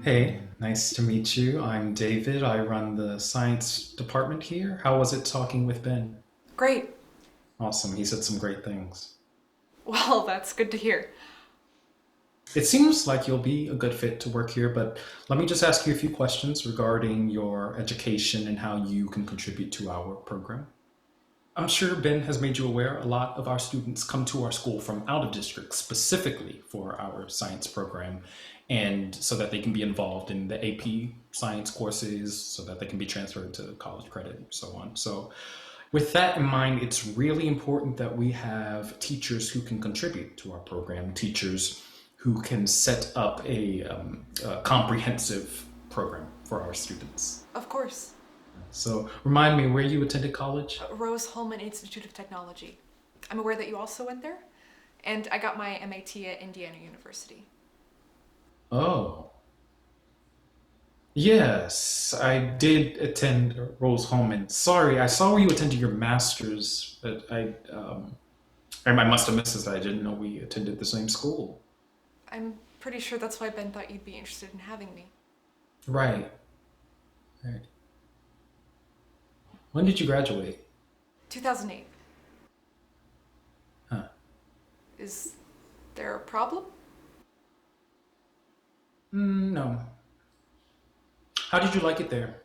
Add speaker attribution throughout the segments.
Speaker 1: Hey, nice to meet you. I'm David. I run the science department here. How was it talking with Ben?
Speaker 2: Great.
Speaker 1: Awesome. He said some great things.
Speaker 2: Well, that's good to hear.
Speaker 1: It seems like you'll be a good fit to work here, but let me just ask you a few questions regarding your education and how you can contribute to our program. I'm sure Ben has made you aware a lot of our students come to our school from out of district specifically for our science program and so that they can be involved in the AP science courses, so that they can be transferred to college credit and so on. So, with that in mind, it's really important that we have teachers who can contribute to our program, teachers who can set up a comprehensive program for our students.
Speaker 2: Of course.
Speaker 1: So, remind me where you attended college?
Speaker 2: Rose Holman Institute of Technology. I'm aware that you also went there, and I got my MAT at Indiana University.
Speaker 1: Oh, yes, I did attend Rose Holman. Sorry, I saw where you attended your master's, but I must have missed this. I didn't know we attended the same school.
Speaker 2: I'm pretty sure that's why Ben thought you'd be interested in having me.
Speaker 1: Right. Right. When did you graduate?
Speaker 2: 2008.
Speaker 1: Huh.
Speaker 2: Is there a problem?
Speaker 1: No. How did you like it there?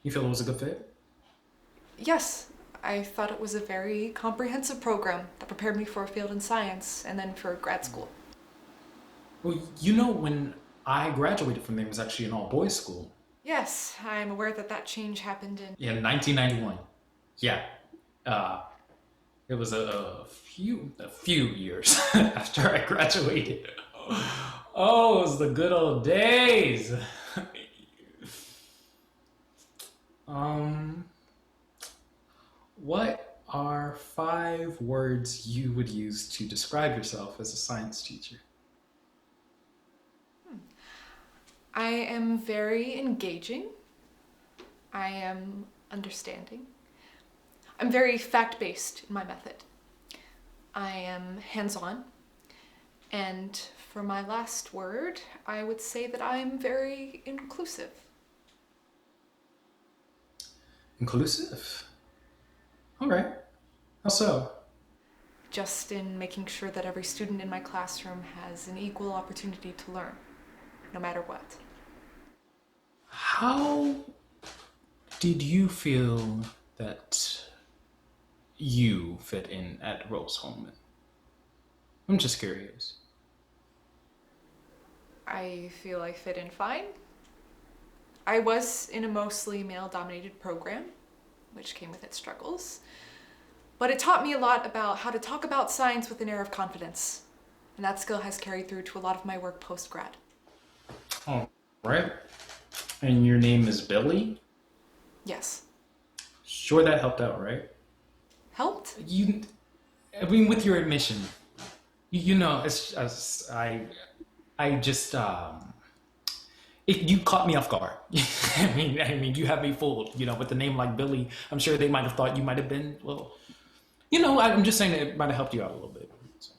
Speaker 1: You feel it was a good fit?
Speaker 2: Yes. I thought it was a very comprehensive program that prepared me for a field in science and then for grad school.
Speaker 1: Well, when I graduated from there, it was actually an all-boys school.
Speaker 2: Yes, I'm aware that that change happened in.
Speaker 1: Yeah, in 1991. Yeah. Uh, It was a few years after I graduated. Oh, it was the good old days. Um, what are 5 words you would use to describe yourself as a science teacher?
Speaker 2: I am very engaging. I am understanding. I'm very fact based in my method. I am hands on. And for my last word, I would say that I'm very inclusive.
Speaker 1: Inclusive. All right. How so?
Speaker 2: Just in making sure that every student in my classroom has an equal opportunity to learn, no matter what.
Speaker 1: How did you feel that you fit in at Rose Holman? I'm just curious.
Speaker 2: I feel I fit in fine. I was in a mostly male dominated program, which came with its struggles. But it taught me a lot about how to talk about science with an air of confidence. And that skill has carried through to a lot of my work post grad.
Speaker 1: All right. And your name is Billie?
Speaker 2: Yes.
Speaker 1: Sure, that helped out, right?
Speaker 2: Helped?
Speaker 1: I mean, with your admission, I just, you caught me off guard. I mean, you had me fooled. With a name like Billy, I'm sure they might have thought you might have been. Well, I'm just saying that it might have helped you out a little bit. So,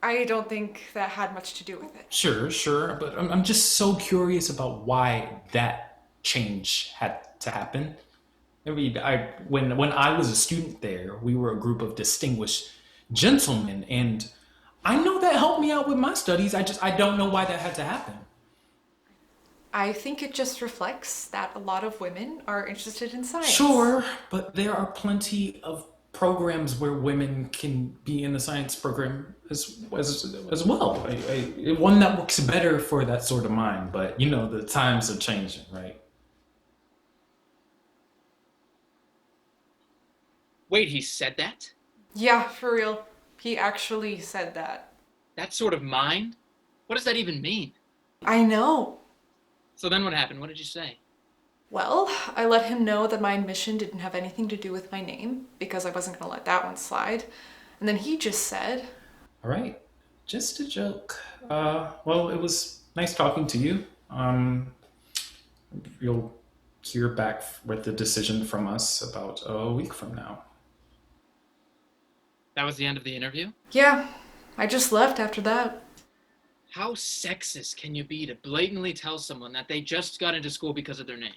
Speaker 2: I don't think that had much to do with it.
Speaker 1: sure, sure, but I'm just so curious about why that change had to happen. I mean, when I was a student there, we were a group of distinguished gentlemen, and I know that helped me out with my studies. I don't know why that had to happen.
Speaker 2: I think it just reflects that a lot of women are interested in science.
Speaker 1: Sure, but there are plenty of programs where women can be in the science program as well. One that works better for that sort of mind, but the times are changing, right?
Speaker 3: Wait, he said that?
Speaker 2: Yeah, for real. He actually said that.
Speaker 3: That sort of mind? What does that even mean?
Speaker 2: I know.
Speaker 3: So then what happened? What did you say?
Speaker 2: Well, I let him know that my admission didn't have anything to do with my name, because I wasn't going to let that one slide. And then he just said,
Speaker 1: All right, just a joke. Well, it was nice talking to you. You'll hear back with the decision from us about a week from now.
Speaker 3: That was the end of the interview?
Speaker 2: yeah, I just left after that.
Speaker 3: How sexist can you be to blatantly tell someone that they just got into school because of their name?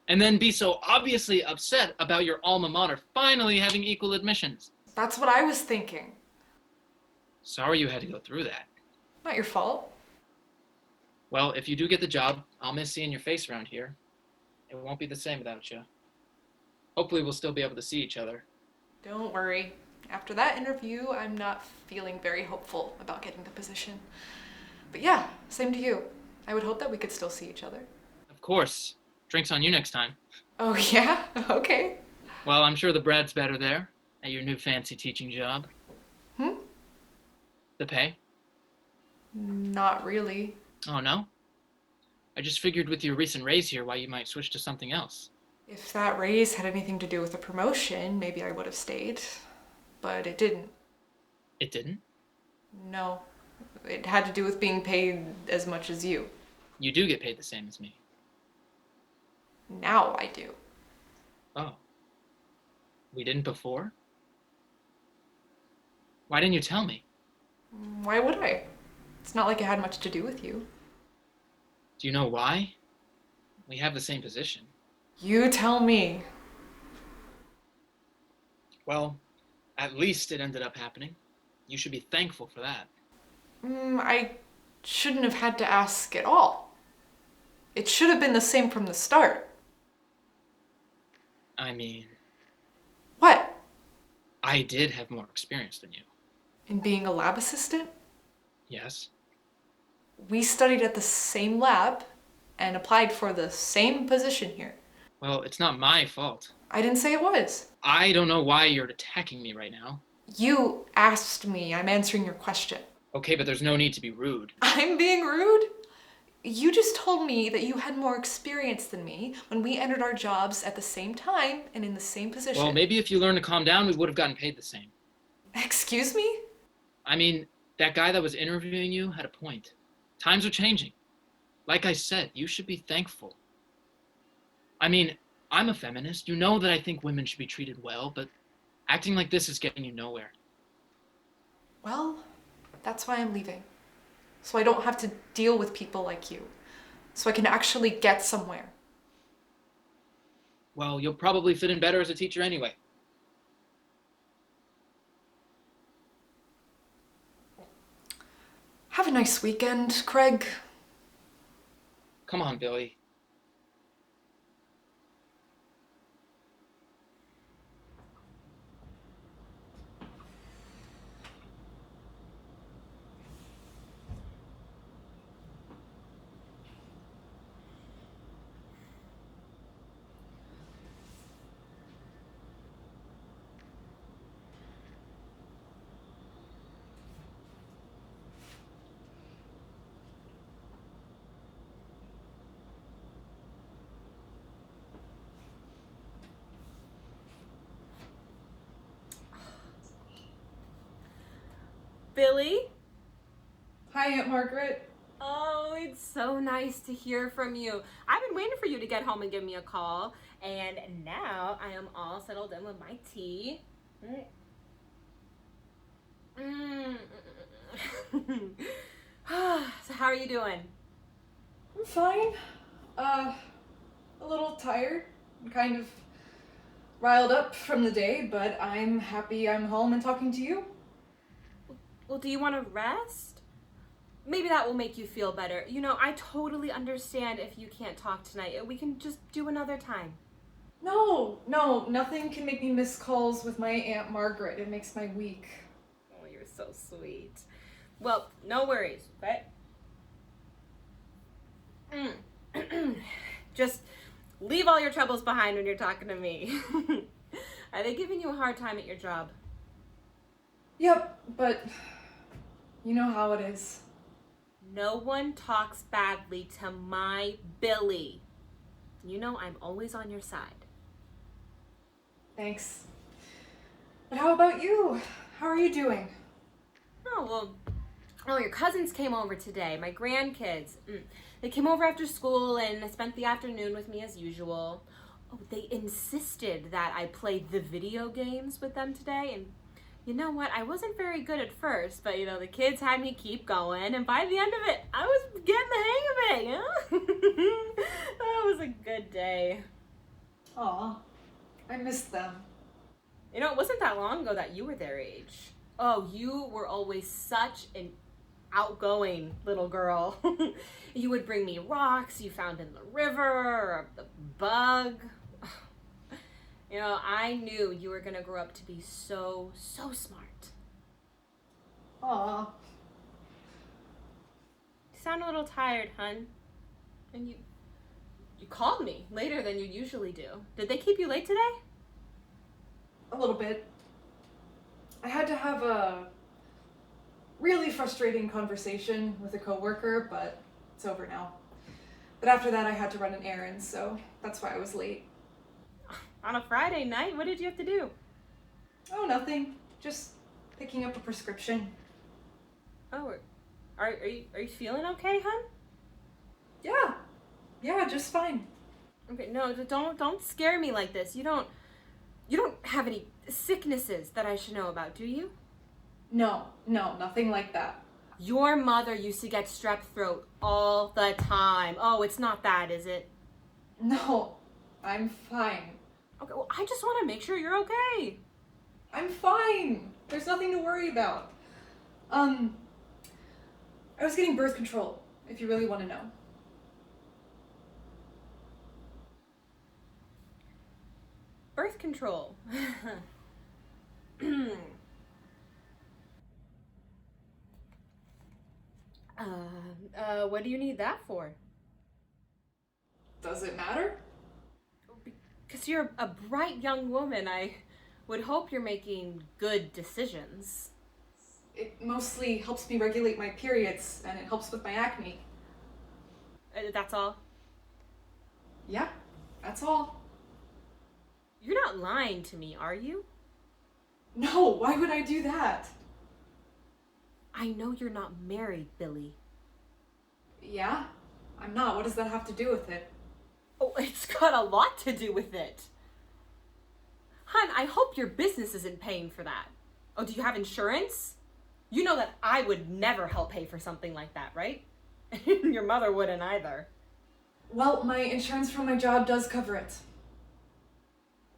Speaker 3: And then be so obviously upset about your alma mater finally having equal admissions?
Speaker 2: That's what I was thinking.
Speaker 3: Sorry you had to go through that.
Speaker 2: Not your fault.
Speaker 3: Well, if you do get the job, I'll miss seeing your face around here. It won't be the same without you. Hopefully we'll still be able to see each other.
Speaker 2: Don't worry. After that interview, I'm not feeling very hopeful about getting the position. But yeah, same to you. I would hope that we could still see each other.
Speaker 3: Of course. Drinks on you next time.
Speaker 2: Oh yeah? Okay.
Speaker 3: Well, I'm sure the bread's better there at your new fancy teaching job. The pay?
Speaker 2: Not really.
Speaker 3: Oh, no? I just figured with your recent raise here why you might switch to something else.
Speaker 2: If that raise had anything to do with a promotion, maybe I would have stayed. But it didn't.
Speaker 3: It didn't?
Speaker 2: No. It had to do with being paid as much as you.
Speaker 3: You do get paid the same as me.
Speaker 2: Now I do.
Speaker 3: Oh. We didn't before? Why didn't you tell me?
Speaker 2: Why would I? It's not like it had much to do with you.
Speaker 3: Do you know why? We have the same position.
Speaker 2: You tell me.
Speaker 3: Well, at least it ended up happening. You should be thankful for that.
Speaker 2: I shouldn't have had to ask at all. It should have been the same from the start.
Speaker 3: I mean,
Speaker 2: What?
Speaker 3: I did have more experience than you.
Speaker 2: In being a lab assistant?
Speaker 3: Yes?
Speaker 2: We studied at the same lab and applied for the same position here.
Speaker 3: Well, it's not my fault.
Speaker 2: I didn't say it was.
Speaker 3: I don't know why you're attacking me right now.
Speaker 2: You asked me. I'm answering your question.
Speaker 3: Okay, but there's no need to be rude.
Speaker 2: I'm being rude? You just told me that you had more experience than me when we entered our jobs at the same time and in the same position.
Speaker 3: Well, maybe if you learned to calm down, we would have gotten paid the same.
Speaker 2: Excuse me?
Speaker 3: I mean, that guy that was interviewing you had a point. Times are changing. Like I said, you should be thankful. I mean, I'm a feminist. You know that I think women should be treated well, but acting like this is getting you nowhere.
Speaker 2: Well, that's why I'm leaving. So I don't have to deal with people like you. So I can actually get somewhere.
Speaker 3: Well, you'll probably fit in better as a teacher anyway.
Speaker 2: Have a nice weekend, Craig.
Speaker 3: Come on, Billie.
Speaker 4: Billie?
Speaker 2: Hi, Aunt Margaret.
Speaker 4: Oh, it's so nice to hear from you. I've been waiting for you to get home and give me a call. And now I am all settled in with my tea. So how are you doing?
Speaker 2: I'm fine. A little tired. I'm kind of riled up from the day, but I'm happy I'm home and talking to you.
Speaker 4: Well, do you want to rest? Maybe that will make you feel better. You know, I totally understand if you can't talk tonight. We can just do another time.
Speaker 2: No, nothing can make me miss calls with my Aunt Margaret. It makes my week.
Speaker 4: Oh, you're so sweet. Well, no worries, okay? Just leave all your troubles behind when you're talking to me. Are they giving you a hard time at your job?
Speaker 2: Yep, but you know how it is.
Speaker 4: No one talks badly to my Billie. You know I'm always on your side.
Speaker 2: Thanks. But how about you? How are you doing?
Speaker 4: Oh, your cousins came over today, my grandkids. They came over after school and spent the afternoon with me as usual. Oh, they insisted that I play the video games with them today, and You know what? I wasn't very good at first, but the kids had me keep going, and by the end of it, I was getting the hang of it, That was a good day.
Speaker 5: Aw, I missed them.
Speaker 4: It wasn't that long ago that you were their age. Oh, you were always such an outgoing little girl. You would bring me rocks you found in the river, or a bug. I knew you were gonna grow up to be so smart.
Speaker 5: Aw.
Speaker 4: You sound a little tired, hun. And you called me later than you usually do. Did they keep you late today?
Speaker 5: A little bit. I had to have a really frustrating conversation with a coworker, but it's over now. But after that, I had to run an errand, so that's why I was late.
Speaker 4: On a Friday night? What did you have to do?
Speaker 5: Oh, nothing. Just picking up a prescription.
Speaker 4: Oh, are you feeling okay, hun?
Speaker 5: Yeah, just fine.
Speaker 4: Okay, no, don't scare me like this. You don't have any sicknesses that I should know about, do you?
Speaker 5: No, nothing like that.
Speaker 4: Your mother used to get strep throat all the time. Oh, it's not that, is it?
Speaker 5: No, I'm fine.
Speaker 4: Okay, well, I just want to make sure you're okay.
Speaker 5: I'm fine. There's nothing to worry about. I was getting birth control, if you really want to know.
Speaker 4: Birth control. What do you need that for?
Speaker 5: Does it matter?
Speaker 4: Because you're a bright young woman. I would hope you're making good decisions.
Speaker 5: It mostly helps me regulate my periods, and it helps with my acne.
Speaker 4: That's all?
Speaker 5: Yeah, that's all.
Speaker 4: You're not lying to me, are you?
Speaker 5: No, why would I do that?
Speaker 4: I know you're not married, Billie.
Speaker 5: Yeah, I'm not. What does that have to do with it?
Speaker 4: Oh, it's got a lot to do with it. Hun, I hope your business isn't paying for that. Oh, do you have insurance? You know that I would never help pay for something like that, right? Your mother wouldn't either.
Speaker 5: Well, my insurance from my job does cover it.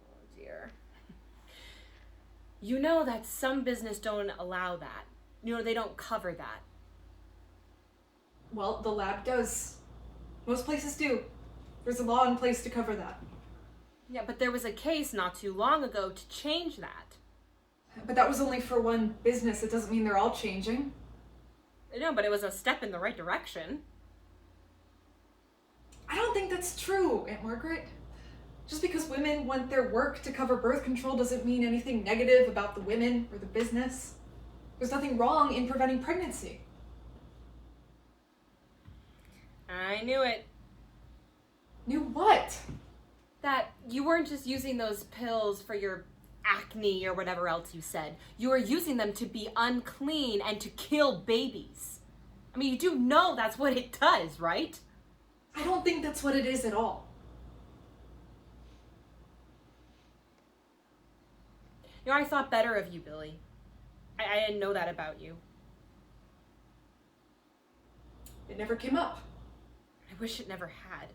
Speaker 4: Oh, dear. You know that some business don't allow that. They don't cover that.
Speaker 5: Well, the lab does. Most places do. There's a law in place to cover that.
Speaker 4: Yeah, but there was a case not too long ago to change that.
Speaker 5: But that was only for one business. It doesn't mean they're all changing.
Speaker 4: No, but it was a step in the right direction.
Speaker 5: I don't think that's true, Aunt Margaret. Just because women want their work to cover birth control doesn't mean anything negative about the women or the business. There's nothing wrong in preventing pregnancy.
Speaker 4: I knew it.
Speaker 5: Knew what?
Speaker 4: That you weren't just using those pills for your acne or whatever else you said. You were using them to be unclean and to kill babies. I mean, you do know that's what it does, right?
Speaker 5: I don't think that's what it is at all.
Speaker 4: I thought better of you, Billie. I didn't know that about you.
Speaker 5: It never came up.
Speaker 4: I wish it never had.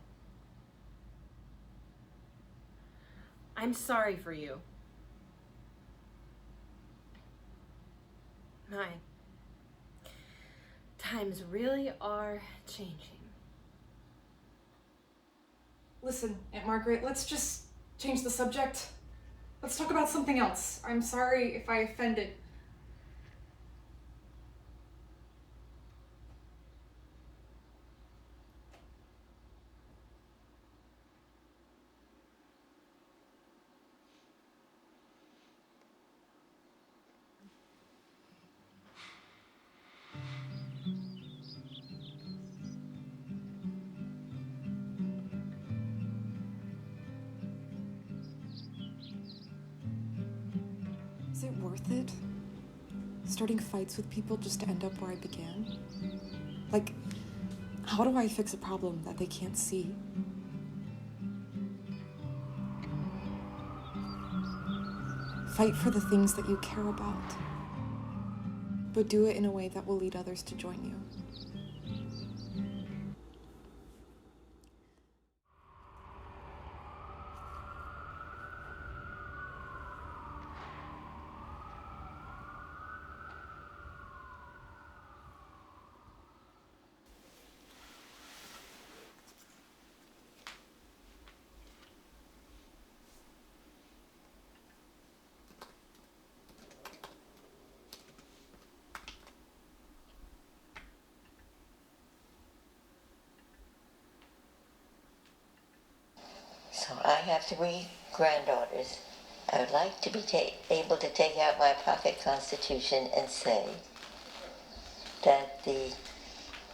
Speaker 4: I'm sorry for you. My times really are changing.
Speaker 5: Listen, Aunt Margaret, let's just change the subject. Let's talk about something else. I'm sorry if I offended.
Speaker 6: Is it worth it? Starting fights with people just to end up where I began? Like, how do I fix a problem that they can't see? Fight for the things that you care about, but do it in a way that will lead others to join you.
Speaker 7: So I have three granddaughters. I would like to be able to take out my pocket constitution and say that the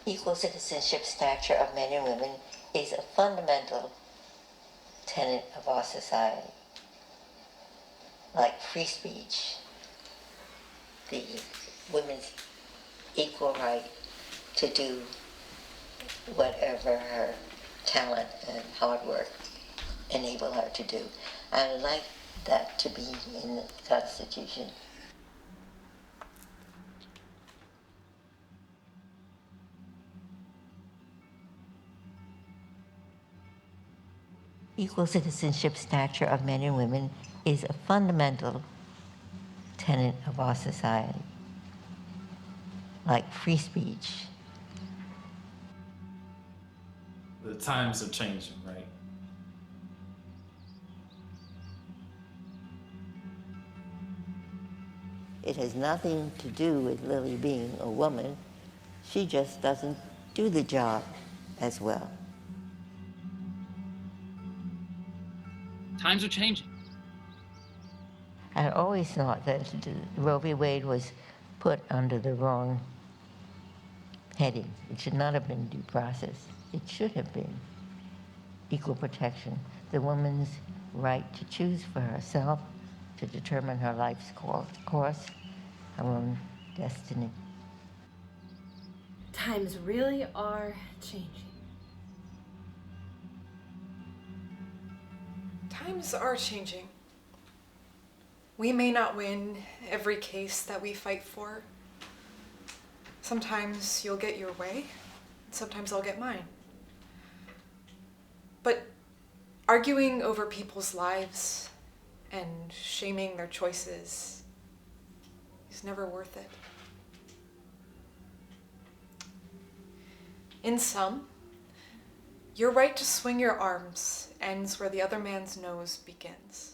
Speaker 7: equal citizenship stature of men and women is a fundamental tenet of our society. Like free speech, the women's equal right to do whatever her talent and hard work enable her to do. I would like that to be in the Constitution. Equal citizenship stature of men and women is a fundamental tenet of our society, like free speech.
Speaker 1: The times are changing, right?
Speaker 7: It has nothing to do with Lily being a woman. She just doesn't do the job as well.
Speaker 3: Times are changing.
Speaker 7: I always thought that Roe v. Wade was put under the wrong heading. It should not have been due process. It should have been equal protection. The woman's right to choose for herself, to determine her life's course, her own destiny.
Speaker 4: Times really are changing.
Speaker 2: Times are changing. We may not win every case that we fight for. Sometimes you'll get your way, and sometimes I'll get mine. But arguing over people's lives and shaming their choices is never worth it. In sum, your right to swing your arms ends where the other man's nose begins.